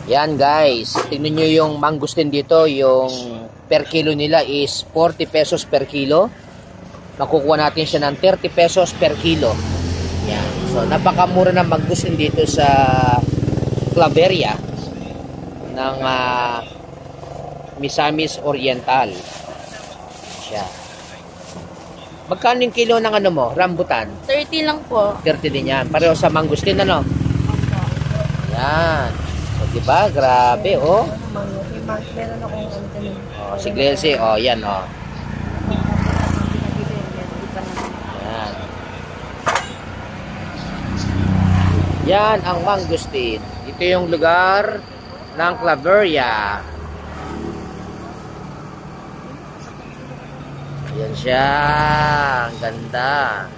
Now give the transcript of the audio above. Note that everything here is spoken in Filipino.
Yan guys, tingnan nyo yung mangustin dito, yung per kilo nila is 40 pesos per kilo. Makukuha natin siya ng 30 pesos per kilo. Yan. So, napakamura ng mangustin dito sa Claveria ng Misamis Oriental. Siya. Magkano yung kilo ng ano mo? Rambutan? 30 lang po. 30 din yan. Pareho sa mangustin, ano? Yan. So, diba? Grabe, oh. Meron akong antanin. Oh, si Glelsy, oh, yan, oh. Yan. Yan ang mangustin. Ito yung lugar ng Claveria. Yan siya. Ang ganda.